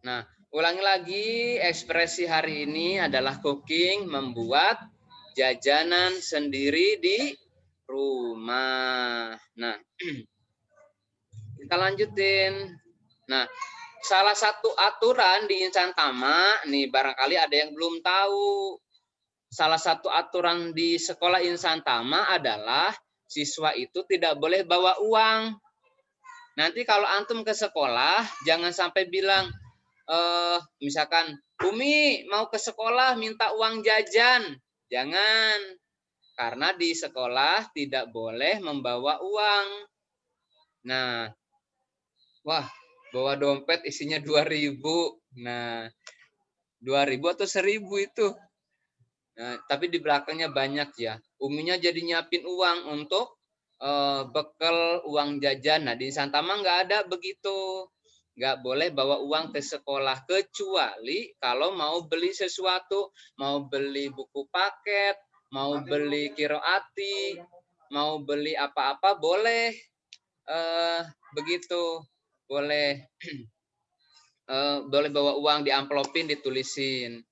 Nah, ulangi lagi, ekspresi hari ini adalah cooking, membuat jajanan sendiri di rumah. Nah, kita lanjutin. Nah, salah satu aturan di Insan Tama, nih barangkali ada yang belum tahu. Salah satu aturan di sekolah Insan Tama adalah siswa itu tidak boleh bawa uang. Nanti kalau antum ke sekolah, jangan sampai bilang, misalkan, Umi mau ke sekolah minta uang jajan. Jangan, karena di sekolah tidak boleh membawa uang. Nah, wah, bawa dompet isinya 2.000. Nah, 2.000 atau 1.000 itu. Nah, tapi di belakangnya banyak ya. Uminya jadi nyiapin uang untuk bekal uang jajan. Nah, di Santama nggak ada begitu. Nggak boleh bawa uang ke sekolah, kecuali kalau mau beli sesuatu, mau beli buku paket, mau beli kiroati, mau beli apa-apa, boleh begitu. Boleh boleh bawa uang, diamplopin, ditulisin.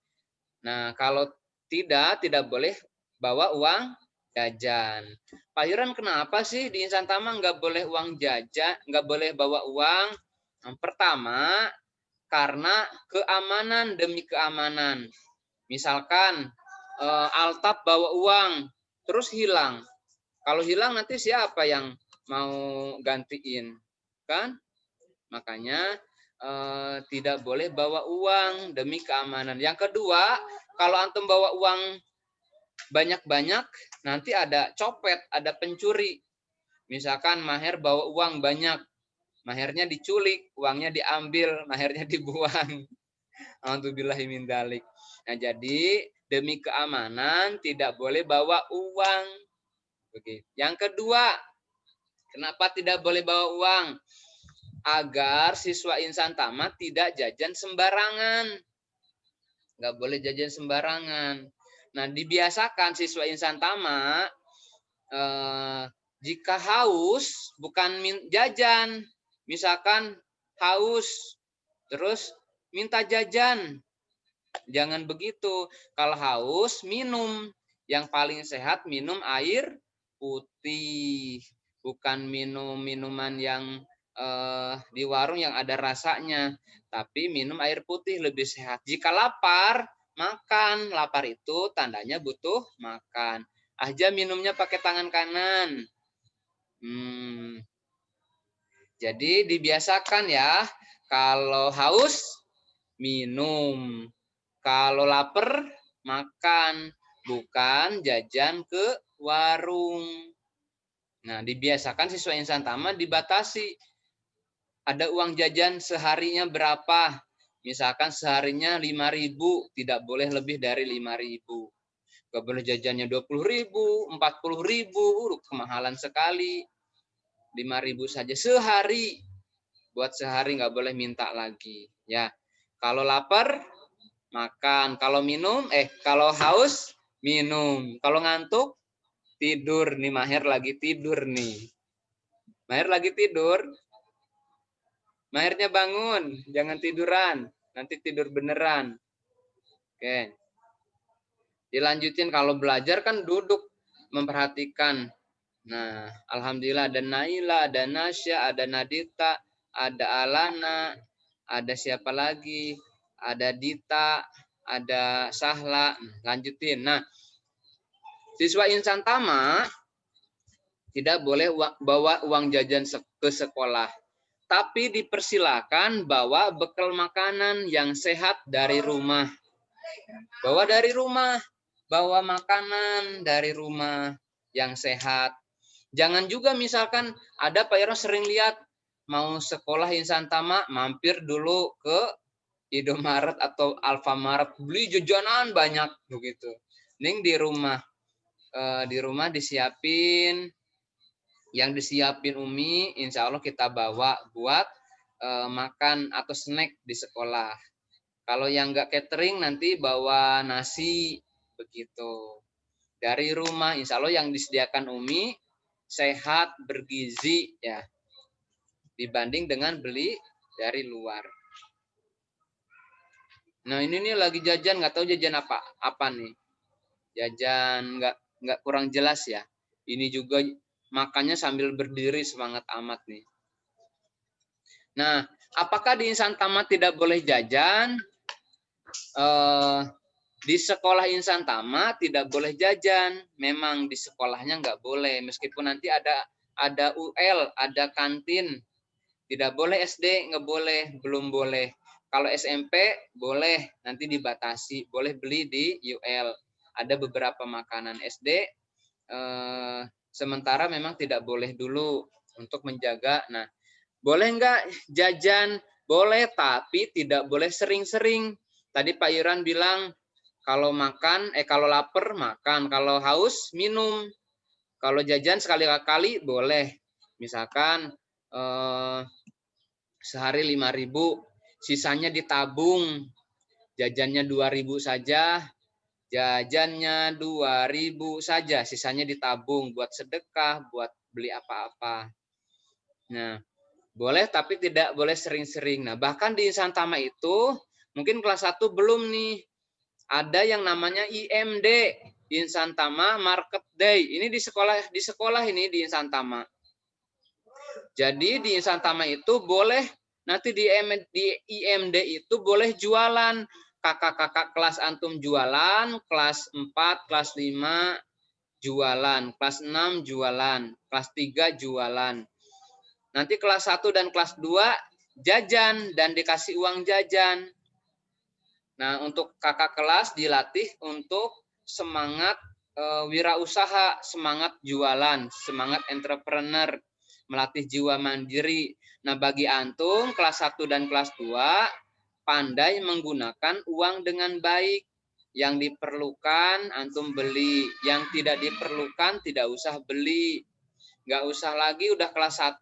Nah, kalau tidak boleh bawa uang jajan. Pak Hiran, kenapa sih di Insan Tama nggak boleh uang jajan, nggak boleh bawa uang? Yang pertama, karena keamanan demi keamanan. Misalkan Altap bawa uang, terus hilang. Kalau hilang nanti siapa yang mau gantiin? Kan? Makanya tidak boleh bawa uang demi keamanan. Yang kedua, kalau antum bawa uang banyak-banyak, nanti ada copet, ada pencuri. Misalkan Maher bawa uang banyak, Mahernya diculik, uangnya diambil, Mahernya dibuang. Alhamdulillah min dzalik. Nah, jadi demi keamanan tidak boleh bawa uang. Begitu. Yang kedua, kenapa tidak boleh bawa uang? Agar siswa Insan Tama tidak jajan sembarangan. Nggak boleh jajan sembarangan. Nah, dibiasakan siswa Insan Tama jika haus bukan jajan. Misalkan haus terus minta jajan. Jangan begitu. Kalau haus minum. Yang paling sehat minum air putih. Bukan minum minuman yang di warung yang ada rasanya, tapi minum air putih lebih sehat. Jika lapar, makan. Lapar itu tandanya butuh makan. Aja minumnya pakai tangan kanan. Jadi dibiasakan ya, kalau haus minum, kalau lapar makan, bukan jajan ke warung. Nah, dibiasakan siswa Insan Tama dibatasi. Ada uang jajan seharinya berapa? Misalkan seharinya 5.000, tidak boleh lebih dari 5.000. Gak boleh jajannya 20.000, 40.000, kemahalan sekali. 5.000 saja sehari. Buat sehari nggak boleh minta lagi. Ya, kalau lapar makan, kalau kalau haus minum, kalau ngantuk tidur. Nih Maher lagi tidur nih. Maher lagi tidur. Mahernya bangun, jangan tiduran. Nanti tidur beneran. Oke. Dilanjutin, kalau belajar kan duduk memperhatikan. Nah, alhamdulillah ada Naila, ada Nasya, ada Nadita, ada Alana, ada siapa lagi? Ada Dita, ada Sahla. Lanjutin. Nah, siswa Insan Tama tidak boleh bawa uang jajan ke sekolah. Tapi dipersilakan bawa bekal makanan yang sehat dari rumah. Bawa dari rumah, bawa makanan dari rumah yang sehat. Jangan juga misalkan ada Pak Iro sering lihat mau sekolah Insan Tama mampir dulu ke Indomaret atau Alfamaret beli jajanan banyak begitu. Ning di rumah disiapin, yang disiapin Umi, insya Allah kita bawa buat makan atau snack di sekolah. Kalau yang nggak catering nanti bawa nasi begitu. Dari rumah, insya Allah yang disediakan Umi sehat, bergizi ya, dibanding dengan beli dari luar. Nah ini nih lagi jajan, nggak tahu jajan apa nih. Jajan nggak kurang jelas ya. Ini juga makannya sambil berdiri, semangat amat nih. Nah, apakah di insan tamat tidak boleh jajan? Di sekolah insan tamat tidak boleh jajan. Memang di sekolahnya nggak boleh, meskipun nanti ada UL, ada kantin. Tidak boleh SD, nggak boleh, belum boleh. Kalau SMP boleh, nanti dibatasi, boleh beli di UL. Ada beberapa makanan SD, sementara memang tidak boleh dulu untuk menjaga. Nah, boleh nggak jajan? Boleh, tapi tidak boleh sering-sering. Tadi Pak Iran bilang kalau kalau lapar makan, kalau haus minum. Kalau jajan sekali-kali boleh. Misalkan sehari 5.000, sisanya ditabung. Jajannya 2.000 saja, jajannya 2.000 saja, sisanya ditabung buat sedekah, buat beli apa-apa. Nah, boleh tapi tidak boleh sering-sering. Nah, bahkan di insan tama itu mungkin kelas 1 belum nih. Ada yang namanya IMD, Insan Tama Market Day. Ini di sekolah ini di Insan Tama. Jadi di Insan Tama itu boleh, nanti di IMD itu boleh jualan. Kakak-kakak kelas antum jualan, kelas 4, kelas 5 jualan, kelas 6 jualan, kelas 3 jualan. Nanti kelas 1 dan kelas 2 jajan dan dikasih uang jajan. Nah, untuk kakak kelas dilatih untuk semangat wirausaha, semangat jualan, semangat entrepreneur, melatih jiwa mandiri. Nah, bagi antum kelas 1 dan kelas 2 pandai menggunakan uang dengan baik. Yang diperlukan antum beli, yang tidak diperlukan tidak usah beli. Nggak usah lagi udah kelas 1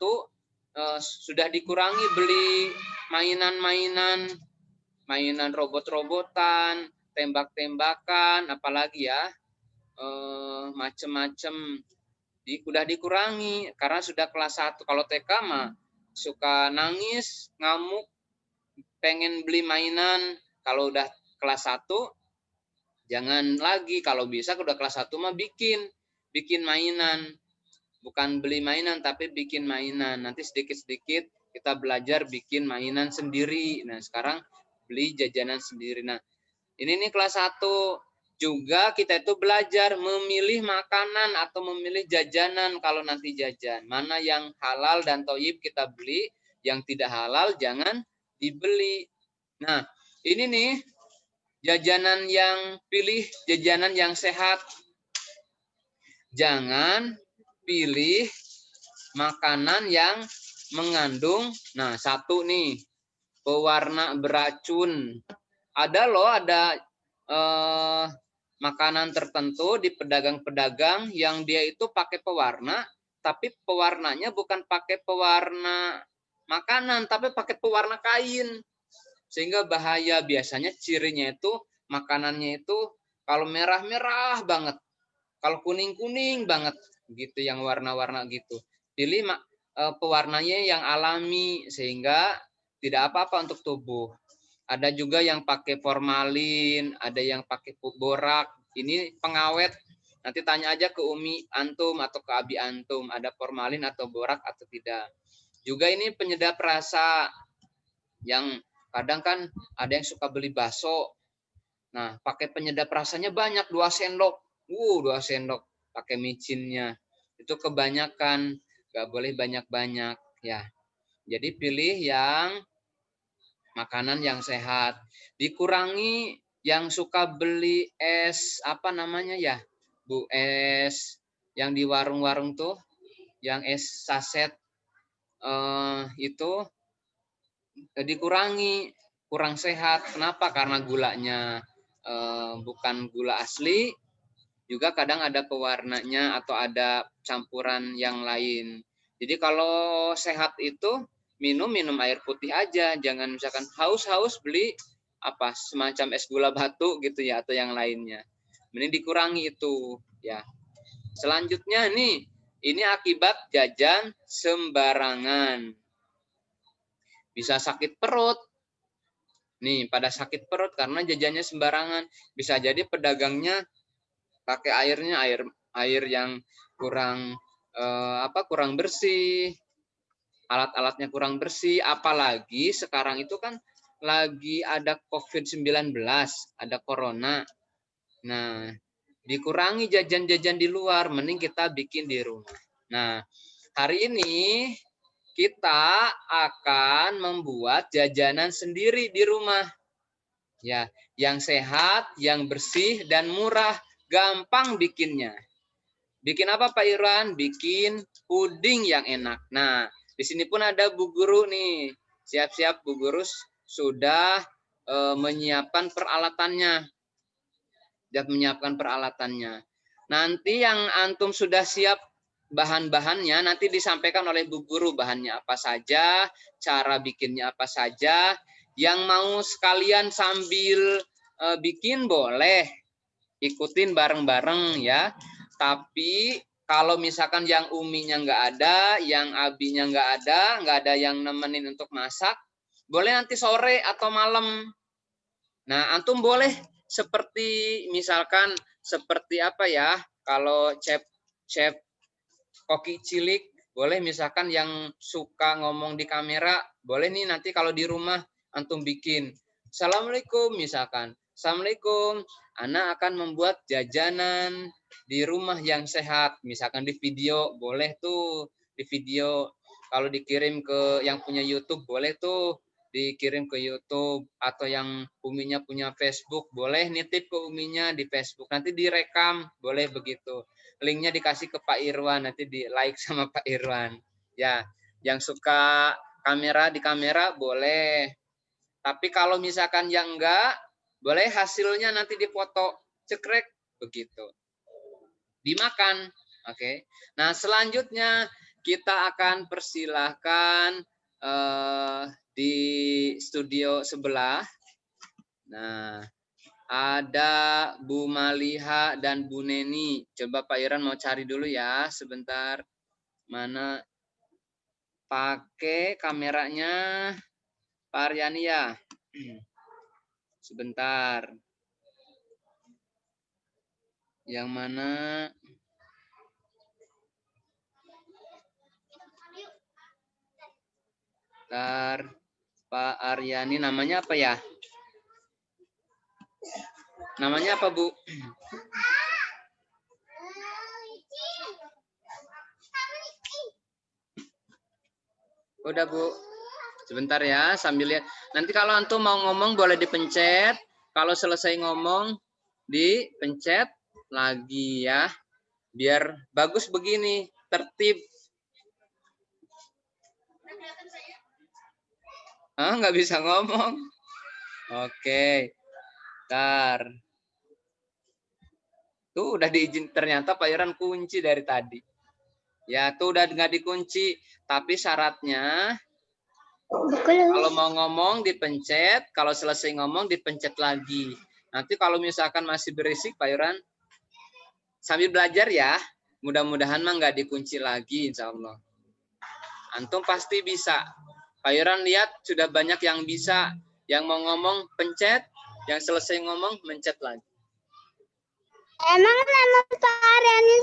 sudah dikurangi beli mainan-mainan, mainan robot-robotan, tembak-tembakan, apalagi ya, macem-macem. Udah dikurangi karena sudah kelas 1. Kalau TK mah suka nangis, ngamuk, pengen beli mainan. Kalau udah kelas 1 jangan lagi. Kalau bisa udah kelas 1 mah bikin mainan. Bukan beli mainan tapi bikin mainan. Nanti sedikit-sedikit kita belajar bikin mainan sendiri. Nah, sekarang beli jajanan sendiri. Nah, ini nih kelas 1. Juga kita itu belajar memilih makanan atau memilih jajanan kalau nanti jajan. Mana yang halal dan thayyib kita beli, yang tidak halal jangan dibeli. Nah, ini nih pilih jajanan yang sehat. Jangan pilih makanan yang mengandung, nah satu nih, pewarna beracun. Ada makanan tertentu di pedagang-pedagang yang dia itu pakai pewarna, tapi pewarnanya bukan pakai pewarna makanan, tapi pakai pewarna kain. Sehingga bahaya. Biasanya cirinya itu makanannya itu kalau merah-merah banget, kalau kuning-kuning banget gitu, yang warna-warna gitu. Pilih pewarnanya yang alami sehingga tidak apa-apa untuk tubuh. Ada juga yang pakai formalin, ada yang pakai borak. Ini pengawet. Nanti tanya aja ke Umi antum atau ke Abi antum, ada formalin atau borak atau tidak. Juga ini penyedap rasa. Yang kadang kan ada yang suka beli bakso. Nah, pakai penyedap rasanya banyak, 2 sendok. 2 sendok pakai micinnya. Itu kebanyakan, nggak boleh banyak-banyak ya. Jadi pilih yang makanan yang sehat. Dikurangi yang suka beli es apa namanya ya, Bu, es yang di warung-warung tuh, yang es saset itu dikurangi, kurang sehat. Kenapa? Karena gulanya bukan gula asli, juga kadang ada pewarnanya atau ada campuran yang lain. Jadi kalau sehat itu minum air putih aja, jangan misalkan haus beli semacam es gula batu gitu ya atau yang lainnya. Mending dikurangi itu ya. Selanjutnya nih, ini akibat jajan sembarangan. Bisa sakit perut. nih pada sakit perut karena jajannya sembarangan. Bisa jadi pedagangnya pakai air yang kurang kurang bersih, alat-alatnya kurang bersih, apalagi sekarang itu kan lagi ada COVID-19, ada corona. Nah, dikurangi jajan-jajan di luar, mending kita bikin di rumah. Nah, hari ini kita akan membuat jajanan sendiri di rumah. Ya, yang sehat, yang bersih dan murah, gampang bikinnya. Bikin apa Pak Irwan? Bikin puding yang enak. Nah, di sini pun ada Bu Guru nih. Siap-siap Bu Guru sudah menyiapkan peralatannya. Nanti yang antum sudah siap bahan-bahannya nanti disampaikan oleh Bu Guru bahannya apa saja, cara bikinnya apa saja. Yang mau sekalian sambil bikin boleh ikutin bareng-bareng ya. Tapi kalau misalkan yang uminya nggak ada, yang abinya nggak ada yang nemenin untuk masak, boleh nanti sore atau malam. Nah, antum boleh seperti misalkan seperti apa ya? Kalau chef koki cilik, boleh misalkan yang suka ngomong di kamera, boleh nih nanti kalau di rumah antum bikin. Assalamualaikum misalkan. Assalamualaikum. Ana akan membuat jajanan di rumah yang sehat. Misalkan di video, boleh tuh di video. Kalau dikirim ke yang punya YouTube, boleh tuh dikirim ke YouTube. Atau yang uminya punya Facebook, boleh nitip ke uminya di Facebook. Nanti direkam, boleh begitu. Linknya dikasih ke Pak Irwan, nanti di like sama Pak Irwan. Ya, yang suka kamera di kamera boleh. Tapi kalau misalkan yang enggak, boleh hasilnya nanti dipoto, cekrek begitu. Dimakan, oke. Nah, selanjutnya kita akan persilahkan di studio sebelah. Nah, ada Bu Maliha dan Bu Neni. Coba Pak Iran mau cari dulu ya, sebentar. Mana pakai kameranya Pak Aryani ya? Sebentar. Yang mana? Bentar. Pak Aryani namanya apa ya? Namanya apa, Bu? Udah, Bu. Sebentar ya, sambil lihat. Nanti kalau antum mau ngomong boleh dipencet. Kalau selesai ngomong, dipencet lagi ya. Biar bagus begini, tertib. Nggak bisa ngomong. Oke. Bentar. Tuh udah diizin, ternyata Pak Iran kunci dari tadi. Ya, tuh udah nggak dikunci. Tapi syaratnya, kalau mau ngomong dipencet, kalau selesai ngomong dipencet lagi. Nanti kalau misalkan masih berisik, Pak Iran, sambil belajar ya. Mudah-mudahan mah nggak dikunci lagi, insya Allah. Antum pasti bisa. Pak Iran lihat sudah banyak yang bisa. Yang mau ngomong pencet, yang selesai ngomong mencet lagi. Emang nama Pak Aryani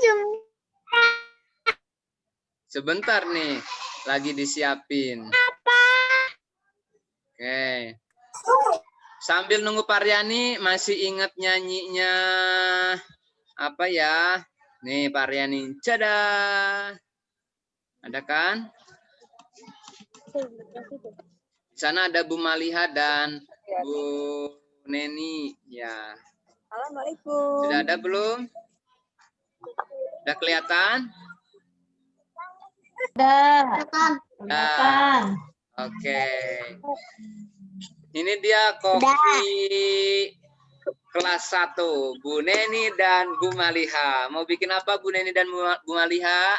sebentar nih, lagi disiapin. apa? Oke. Sambil nunggu Pak Aryani, masih ingat nyanyinya apa ya? Nih Pak Aryani, cadah. Ada kan? Di sana ada Bu Maliha dan Bu Neni. Ya. Assalamualaikum. Sudah ada belum? Sudah kelihatan? Sudah. Oke. Ini dia kopi kelas 1, Bu Neni dan Bu Maliha. Mau bikin apa Bu Neni dan Bu Maliha?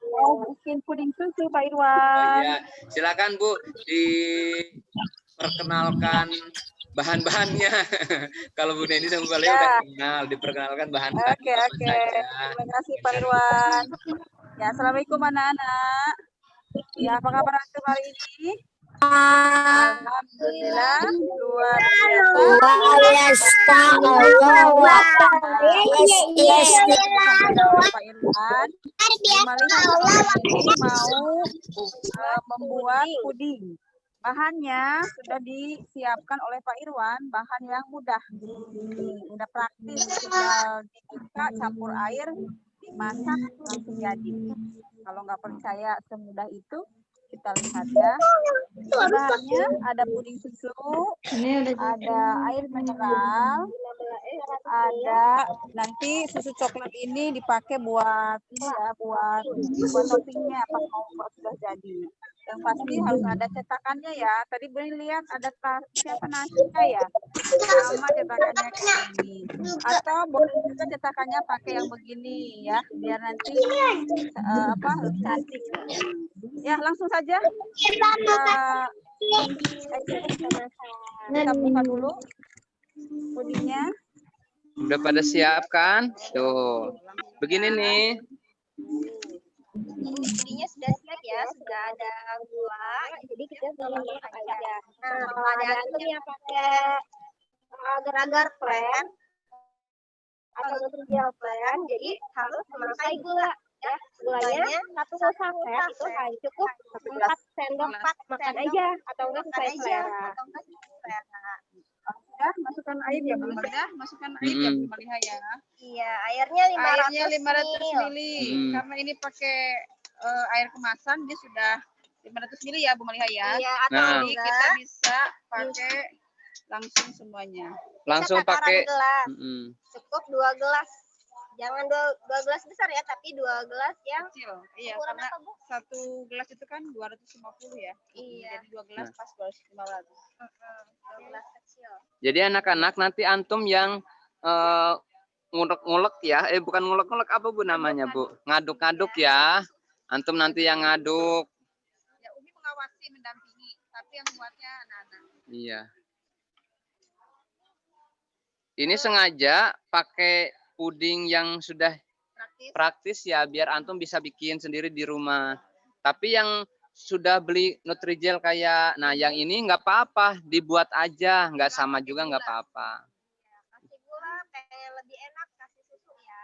Mau bikin puding susu Pak Irwan. Oh, ya. Silakan Bu, diperkenalkan bahan-bahannya. Kalau Bu Neni sama Bu Maliha udah kenal, diperkenalkan bahan-bahannya. Oke. Terima kasih Pak Irwan. Ya, assalamualaikum anak-anak. Ya, apa kabar antum hari ini? Alhamdulillah Alhamdulillah, luar biasa. Allah Yes. Pak Irwan. Melihat ini mau membuat puding. Bahannya sudah disiapkan oleh Pak Irwan, bahan yang mudah. Nih, udah praktis, tinggal dibuka, campur air, dimasak, langsung jadi. Kalau nggak percaya semudah itu, kita lihat ya. Bahannya ada puding susu, ada air mineral, ada nanti susu coklat ini dipakai buat ini ya, buat toppingnya pas mau sudah jadi. Yang pasti harus ada cetakannya ya. Tadi boleh lihat ada siapa Nasya ya, sama cetakannya kayak ini. Atau boleh juga cetakannya pakai yang begini ya, biar nanti lebih cantik. Ya langsung saja kita buka dulu pudingnya. Udah pada siap kan? Tuh. Begini nih. Ini pudingnya sudah siap ya, sudah ada gula, jadi kita tinggal masak aja. Nah, kalau ada antum yang pakai agar-agar plan atau nutrijel plan, jadi harus memakai gula. Ya, gulanya 1 saset itu hanya cukup 4 sendok makan aja, atau enggak sesuai selera. Sudah masukkan air ya, Bu. Sudah masukkan air ya, Bu Maliha ya. Iya, airnya 500 ml. Karena ini pakai air kemasan, dia sudah 500 ml ya, Bu Maliha ya. Iya, atau Jadi kita bisa pakai langsung semuanya. Langsung pakai gelas. Cukup 2 gelas. Jangan 2 gelas besar ya, tapi 2 gelas yang kecil. Iya, karena apa, Bu? 1 gelas itu kan 250 ya. Iya. Jadi 2 gelas pas 250. 2 gelas kecil. Jadi anak-anak nanti antum yang ngulek-ngulek ya. Bukan ngulek-ngulek, apa Bu namanya, Bu? Ngaduk-ngaduk ya. Antum nanti yang ngaduk. Ya, Umi mengawasi, mendampingi, tapi yang buatnya anak-anak. Iya. Ini sengaja pakai puding yang sudah praktis ya, biar antum bisa bikin sendiri di rumah. Tapi yang sudah beli nutrijel kayak, nah yang ini nggak apa-apa, dibuat aja, nggak sama juga nggak apa-apa. Kasih gula kayak lebih enak, kasih susu ya.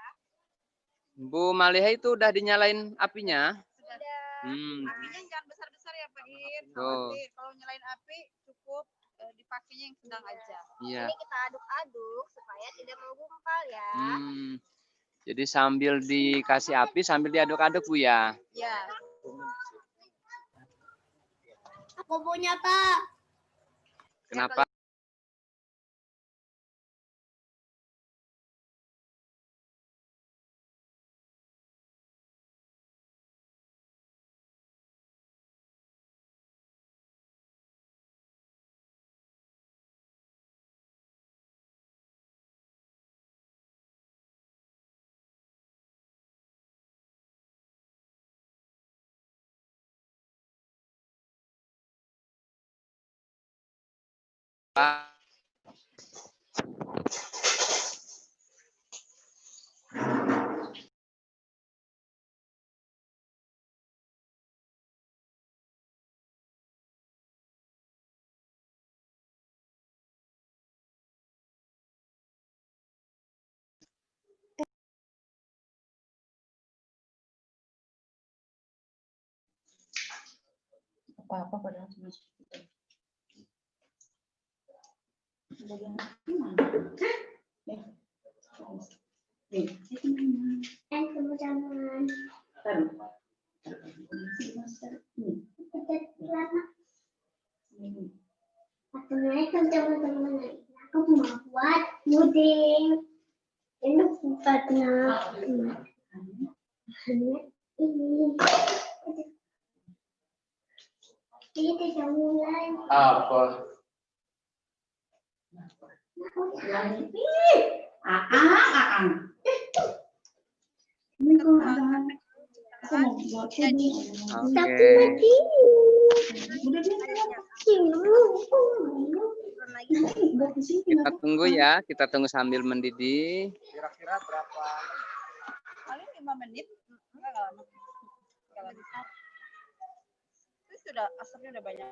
Bu Maliha itu udah dinyalain apinya? Sudah. Apinya jangan besar-besar ya Pak Ir. Oh. Kalau nyalain api cukup dipakainya yang sedang aja. Iya. Ini kita aduk-aduk supaya tidak menggumpal ya. Jadi sambil dikasih api, sambil diaduk-aduk Bu ya? Iya. Aku punya, Pak. Kenapa? Apa-apa padahal cuma segitu. Assalamualaikum teman-teman. Aku mau buat puding. Ini buatnya ini. Kita sudah mulai. Apa? Ini kok ada. Aku mau buat puding. Tapi lagi. Udah dia buat di sini. Kita tunggu ya, kita tunggu sambil mendidih. Kira-kira berapa? Paling 5 menit. Enggak lama. Itu sudah asapnya udah banyak.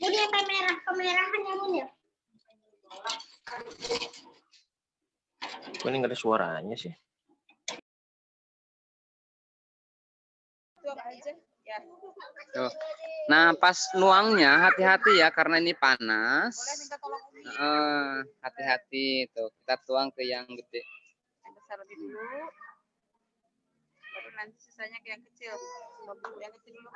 Ini kemerahan ya Bun ya? Kok ini nggak ada suaranya sih? Tuang aja. Ya. Tuh. Nah, pas nuangnya hati-hati ya karena ini panas. Boleh minta tolong Umi. Hati-hati tuh. Kita tuang ke yang gede. Yang besar lebih dulu. Baru nanti sisanya ke yang kecil. Yang kecil dulu.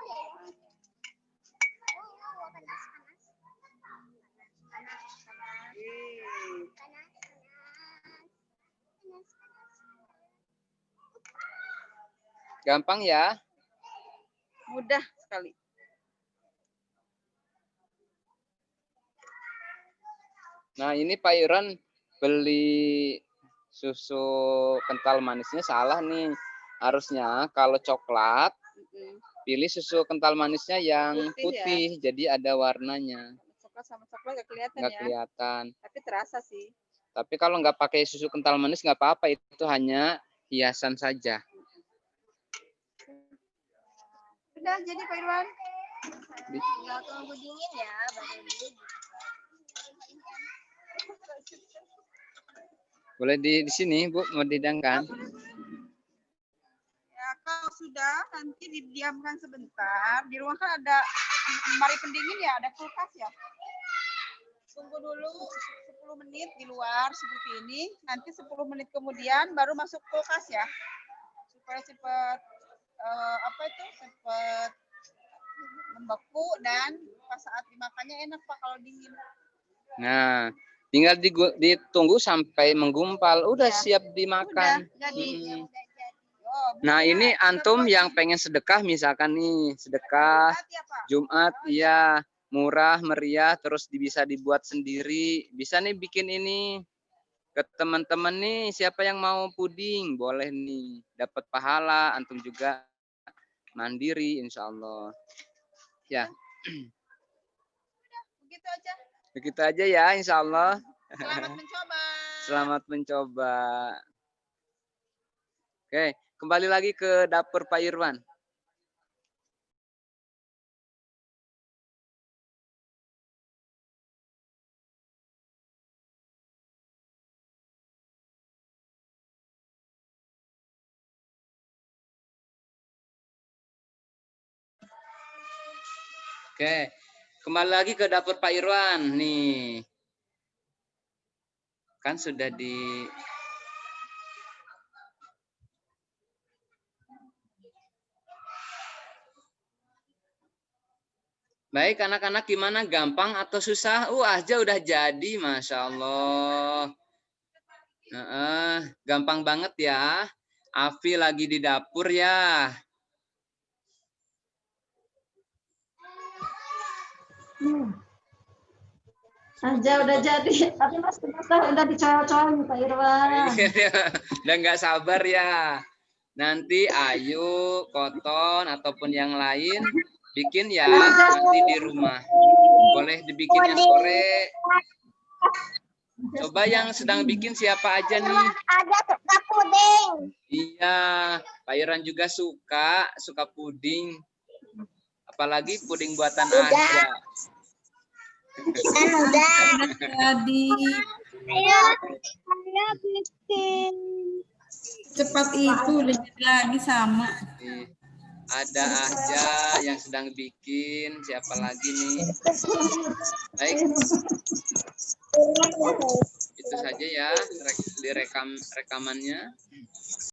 Gampang ya. Mudah sekali. Nah, ini Pak Iran beli susu kental manisnya salah nih. Harusnya kalau coklat, pilih susu kental manisnya yang putih. Jadi ada warnanya. Coklat sama coklat nggak kelihatan Nggak ya. kelihatan. Tapi terasa sih. Tapi kalau nggak pakai susu kental manis nggak apa-apa. Itu hanya hiasan saja. Udah jadi Pak Irwan. Tinggal tunggu dingin ya, baru ini. Boleh di sini, Bu, mau didangkan. Ya, kalau sudah nanti didiamkan sebentar. Di rumah kan ada lemari pendingin ya, ada kulkas ya. Tunggu dulu 10 menit di luar seperti ini. Nanti 10 menit kemudian baru masuk kulkas ya. Supaya cepat cepat membeku dan pas saat dimakannya enak Pak kalau dingin. Nah, tinggal ditunggu sampai menggumpal. Udah siap dimakan. Udah jadi. Nah, ini antum yang pengen sedekah misalkan nih, sedekah Jumat, ya murah, meriah, terus bisa dibuat sendiri. Bisa nih bikin ini ke teman-teman nih, siapa yang mau puding, boleh nih, dapat pahala, antum juga mandiri insya Allah. Ya. Begitu aja. Begitu aja ya insya Allah. Selamat mencoba. Selamat mencoba. Oke, kembali lagi ke dapur Pak Irwan. Oke, kembali lagi ke dapur Pak Irwan. Nih, kan sudah di... Baik, anak-anak gimana? Gampang atau susah? Aja udah jadi, Masya Allah. Gampang banget ya. Afi lagi di dapur ya. Aja udah jadi, tapi masih udah dicoba-coba Pak Irwan. Udah nggak sabar ya. Nanti Ayu, Koton, ataupun yang lain bikin ya nanti di rumah. Boleh dibikinnya sore. Coba yang sedang bikin siapa aja nih? Ada suka puding. Iya, Pak Iran juga suka puding. Apalagi puding buatan Aja. Kan udah. Jadi. Ayo bikin. Secepat itu udah jadi lagi sama. Nih, ada aja yang sedang bikin. Siapa lagi nih? Baik, itu saja ya direkam rekamannya.